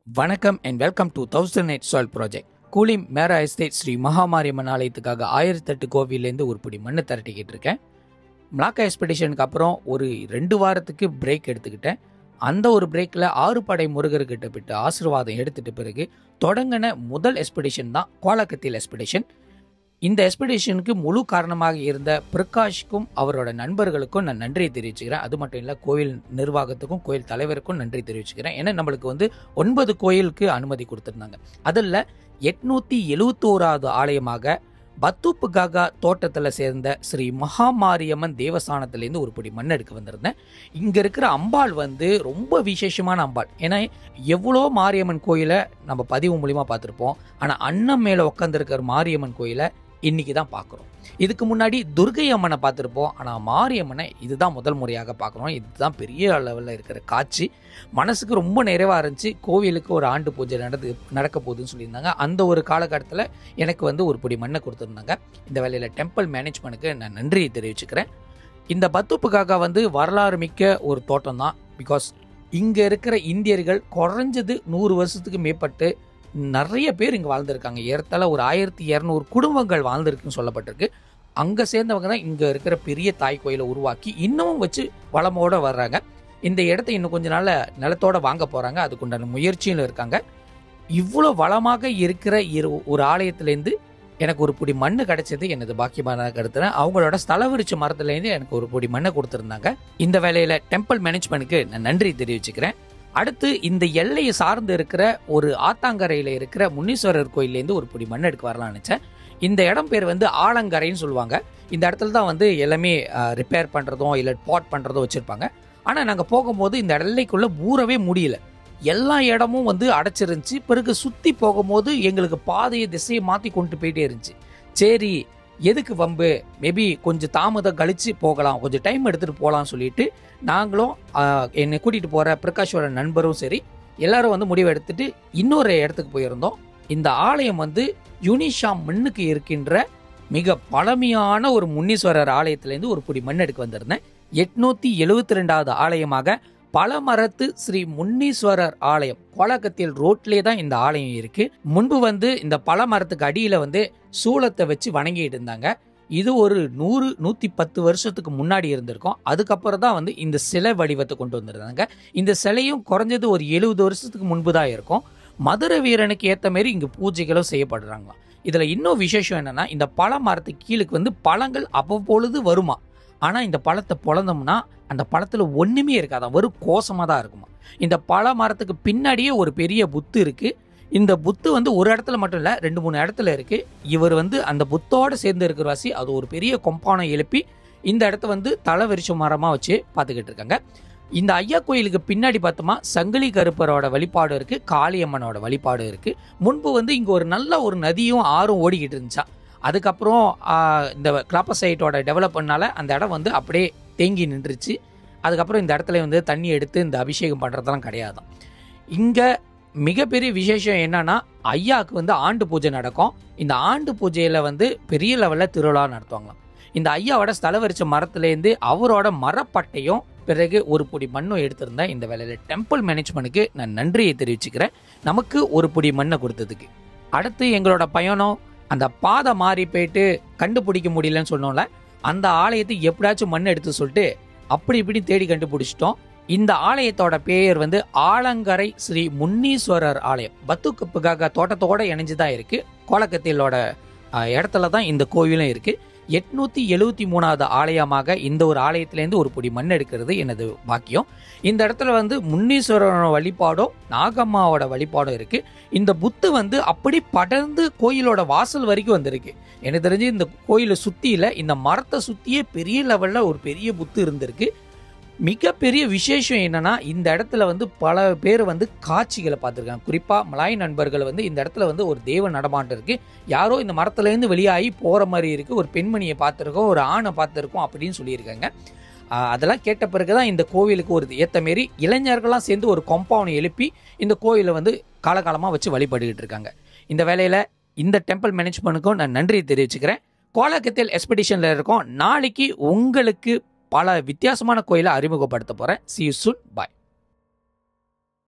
வணக்கம் and welcome to 1008 soil project. கூலி மேரா estate Sri Mahamariamman ஆலயத்துக்காக 1008 கோவிலேருந்து ஒரு பிடி மண்ணை திரட்டிக்கிட்டு இருக்கேன். மலாக்கா எக்ஸ்பெடிஷனுக்கு அப்புறம் ஒரு 2 வாரத்துக்கு பிரேக் எடுத்துக்கிட்டேன். அந்த ஒரு பிரேக்கில் 6 படை முருகர்கிட்ட விட்டு ஆசீர்வாதம் எடுத்துட்டு பிறகு தொடங்கின முதல் எக்ஸ்பெடிஷன் தான் கோலக்கத்தில் எக்ஸ்பெடிஷன். இந்த எக்ஸ்பெடிஷனுக்கு முழு காரணமாக இருந்த பிரகாஷ்க்கும் அவரோட நண்பர்களுக்கும் நான் நன்றியை தெரிவிச்சுக்கிறேன். அது மட்டும் இல்லை, கோயில் நிர்வாகத்துக்கும் கோயில் தலைவருக்கும் நன்றி தெரிவிச்சுக்கிறேன். ஏன்னா நம்மளுக்கு 9 கோயிலுக்கு அனுமதி கொடுத்துருந்தாங்க. அதில் 871வது ஆலயமாக பத்துப்பு காகா தோட்டத்தில் சேர்ந்த ஸ்ரீ மகாமாரியம்மன் தேவஸ்தானத்திலேருந்து ஒரு பிடி மண் எடுக்க வந்திருந்தேன். இங்கே இருக்கிற அம்பாள் ரொம்ப விசேஷமான அம்பாள். ஏன்னா எவ்வளோ மாரியம்மன் கோயிலை நம்ம பதிவு மூலிமா பார்த்துருப்போம். ஆனால் அன்னம் மேலே உட்காந்துருக்கிற மாரியம்மன் கோயிலை இன்னைக்கு தான் பார்க்குறோம். இதுக்கு முன்னாடி துர்கை அம்மனை பார்த்துருப்போம். ஆனால் மாரியம்மனை இதுதான் முதல் முறையாக பார்க்குறோம். இதுதான் பெரிய அளவில் இருக்கிற காட்சி. மனசுக்கு ரொம்ப நிறைவாக இருந்துச்சு. கோவிலுக்கு ஒரு ஆண்டு பூஜை நடக்க போகுதுன்னு சொல்லியிருந்தாங்க. அந்த ஒரு காலகட்டத்தில் எனக்கு ஒரு பிடி மண்ணை கொடுத்துருந்தாங்க. இந்த வேலையில் டெம்பிள் மேனேஜ்மெண்ட்டுக்கு நான் நன்றியை தெரிவிச்சுக்கிறேன். இந்த பத்துப்புக்காக வரலாறு மிக்க ஒரு தோட்டம் தான். பிகாஸ் இங்கே இருக்கிற இந்தியர்கள் குறைஞ்சது 100 வருஷத்துக்கு மேற்பட்டு நிறைய பேர் இங்கே வாழ்ந்துருக்காங்க. ஏறத்தாழ ஒரு 1200 குடும்பங்கள் வாழ்ந்துருக்குன்னு சொல்லப்பட்டிருக்கு. அங்கே சேர்ந்தவங்க தான் இங்கே இருக்கிற பெரிய தாய் கோயிலை உருவாக்கி இன்னமும் வச்சு வளமோடு வர்றாங்க. இந்த இடத்த இன்னும் கொஞ்ச நாள் நிலத்தோடு வாங்க போகிறாங்க. அதுக்குண்டான முயற்சியில் இருக்காங்க. இவ்வளோ வளமாக இருக்கிற ஒரு ஆலயத்துலேருந்து எனக்கு ஒரு பிடி மண் கிடைச்சது எனது பாக்கியமாக கருத்துறேன். அவங்களோட ஸ்தல விருட்ச மரத்துலேருந்து எனக்கு ஒரு பிடி மண்ணை கொடுத்துருந்தாங்க. இந்த வேலையில் டெம்பிள் மேனேஜ்மெண்ட்டுக்கு நான் நன்றி தெரிவிச்சுக்கிறேன். அடுத்து இந்த எல்லையை சார்ந்து இருக்கிற ஒரு ஆத்தாங்கரையில் இருக்கிற முனீஸ்வரர் கோயிலேருந்து ஒரு பிடி மண் எடுக்க வரலாம்னு நினச்சேன். இந்த இடம் பேர் ஆலங்கரைன்னு சொல்லுவாங்க. இந்த இடத்துல தான் எல்லாமே ரிப்பேர் பண்ணுறதும் இல்லை பாட் பண்ணுறதும் வச்சுருப்பாங்க. ஆனால் நாங்கள் போகும்போது இந்த எல்லைக்குள்ளே ஊறவே முடியல. எல்லா இடமும் அடைச்சிருந்துச்சு. பிறகு சுற்றி போகும்போது எங்களுக்கு பாதையை திசையை மாற்றி கொண்டு போயிட்டே இருந்துச்சு. சரி, எதுக்கு வம்பு, மேபி கொஞ்சம் தாமதம் கழித்து போகலாம், கொஞ்சம் டைம் எடுத்துகிட்டு போகலான்னு சொல்லிட்டு நாங்களும் என்னை கூட்டிகிட்டு போகிற பிரகாஷோட நண்பரும் சரி எல்லாரும் முடிவு எடுத்துட்டு இன்னொரு இடத்துக்கு போயிருந்தோம். இந்த ஆலயம் யூனிஷா மண்ணுக்கு இருக்கின்ற மிக பழமையான ஒரு முனீஸ்வரர் ஆலயத்திலேருந்து ஒரு பிடி மண் எடுக்க வந்திருந்தேன். 872வது ஆலயமாக பழமரத்து ஸ்ரீ முனீஸ்வரர் ஆலயம் கோலக்கத்தில் ரோட்லேயே தான் இந்த ஆலயம் இருக்கு. முன்பு இந்த பழமரத்துக்கு அடியில் சூளத்தை வச்சு வணங்கிட்டு இருந்தாங்க. இது ஒரு 100-110 வருஷத்துக்கு முன்னாடி இருந்திருக்கும். அதுக்கப்புறம் தான் இந்த சிலை வடிவத்தை கொண்டு வந்திருந்தாங்க. இந்த சிலையும் குறைஞ்சது ஒரு 70 வருஷத்துக்கு முன்பு தான் இருக்கும். மதுரை வீரனுக்கு ஏற்ற மாரி இங்கே பூஜைகளும் செய்யப்படுறாங்களாம். இதில் இன்னும் விசேஷம் என்னன்னா, இந்த பழமரத்துக்கு கீழுக்கு பழங்கள் அவ்வப்பொழுது வருமா. ஆனால் இந்த பழத்தை பொழந்தோம்னா அந்த பழத்தில் ஒன்றுமே இருக்காதான், வெறும் கோசமாக தான் இருக்குமா. இந்த பழ மரத்துக்கு பின்னாடியே ஒரு பெரிய புத்து இருக்குது. இந்த புத்து ஒரு இடத்துல மட்டும் இல்லை, 2-3 இடத்துல இருக்குது. இவர் அந்த புத்தோடு சேர்ந்து இருக்கிற வாசி அது ஒரு பெரிய கொம்பானை எழுப்பி இந்த இடத்த தலை விரிச்ச மரமாக வச்சு பார்த்துக்கிட்டு இருக்காங்க. இந்த ஐயா கோயிலுக்கு பின்னாடி பார்த்தோமா சங்கிலி கருப்பரோட வழிபாடு இருக்குது, காளியம்மனோட வழிபாடு இருக்குது. முன்பு இங்கே ஒரு நல்ல ஒரு நதியும் ஆறும் ஓடிக்கிட்டு இருந்துச்சா. அதுக்கப்புறம் இந்த கிளாப்பசைட்டோட டெவலப்னால அந்த இடம் அப்படியே தேங்கி நின்றுச்சு. அதுக்கப்புறம் இந்த இடத்துல தண்ணி எடுத்து இந்த அபிஷேகம் பண்ணுறதெல்லாம் கிடையாதான். இங்கே மிகப்பெரிய விசேஷம் என்னன்னா, ஐயாவுக்கு ஆண்டு பூஜை நடக்கும். இந்த ஆண்டு பூஜையில் பெரிய லெவலில் திருவிழா நடத்துவாங்களாம். இந்த ஐயாவோட ஸ்தல வரிச்ச மரத்துலேருந்து அவரோட மரப்பட்டையும் பிறகு ஒரு பிடி மண்ணும் எடுத்திருந்தேன். இந்த வேலையில் டெம்பிள் மேனேஜ்மெண்ட்டுக்கு நான் நன்றியை தெரிவிச்சுக்கிறேன், நமக்கு ஒரு பிடி மண்ணை கொடுத்ததுக்கு. அடுத்து எங்களோட பயணம் அந்த பாதை மாறி போயிட்டு கண்டுபிடிக்க முடியலன்னு சொன்னோம்ல, அந்த ஆலயத்தை எப்படியாச்சும் மண் எடுத்து சொல்லிட்டு அப்படி இப்படி தேடி கண்டுபிடிச்சிட்டோம். இந்த ஆலயத்தோட பேர் ஆலங்கரை ஸ்ரீ முனீஸ்வரர் ஆலயம். பத்துக்குப்புக்காக தோட்டத்தோட இணைஞ்சுதான் இருக்கு. கோலக்கத்திலோட இடத்துல தான் இந்த கோவிலும் இருக்கு. 873வது ஆலயமாக இந்த ஒரு ஆலயத்திலேருந்து ஒரு பிடி மண் எடுக்கிறது எனது பாக்கியம். இந்த இடத்துல முனீஸ்வரனோட வழிபாடும் நாகம்மாவோட வழிபாடும் இருக்கு. இந்த புத்து அப்படி படர்ந்து கோயிலோட வாசல் வரைக்கும் வந்திருக்கு. எனக்கு தெரிஞ்சு இந்த கோயிலை சுத்தியில இந்த மரத்தை சுத்தியே பெரிய லெவல்ல ஒரு பெரிய புத்து இருந்திருக்கு. மிகப்பெரிய விசேஷம் என்னன்னா, இந்த இடத்துல பல பேர் காட்சிகளை பார்த்துருக்காங்க. குறிப்பாக மலாய் நண்பர்கள் இந்த இடத்துல ஒரு தெய்வ நடமாட்டம் இருக்கு. யாரோ இந்த மரத்துலேருந்து வெளியாகி போகிற மாதிரி இருக்கு. ஒரு பெண்மணியை பார்த்துருக்கோம், ஒரு ஆணை பார்த்துருக்கோம் அப்படின்னு சொல்லியிருக்காங்க. அதெல்லாம் கேட்ட பிறகுதான் இந்த கோவிலுக்கு ஒரு ஏற்ற மாரி இளைஞர்கள்லாம் சேர்ந்து ஒரு காம்பவுண்ட் எழுப்பி இந்த கோயிலை காலகாலமாக வச்சு வழிபட்டுக்கிட்டு இருக்காங்க. இந்த வேலையில் இந்த டெம்பிள் மேனேஜ்மெண்ட்டுக்கும் நான் நன்றி தெரிவிச்சுக்கிறேன். கோலக்கத்தில் எக்ஸ்பெடிஷனில் இருக்கோம். நாளைக்கு உங்களுக்கு பல வித்தியாசமான கோயிலை அறிமுகப்படுத்த போகிறேன். See you soon. Bye.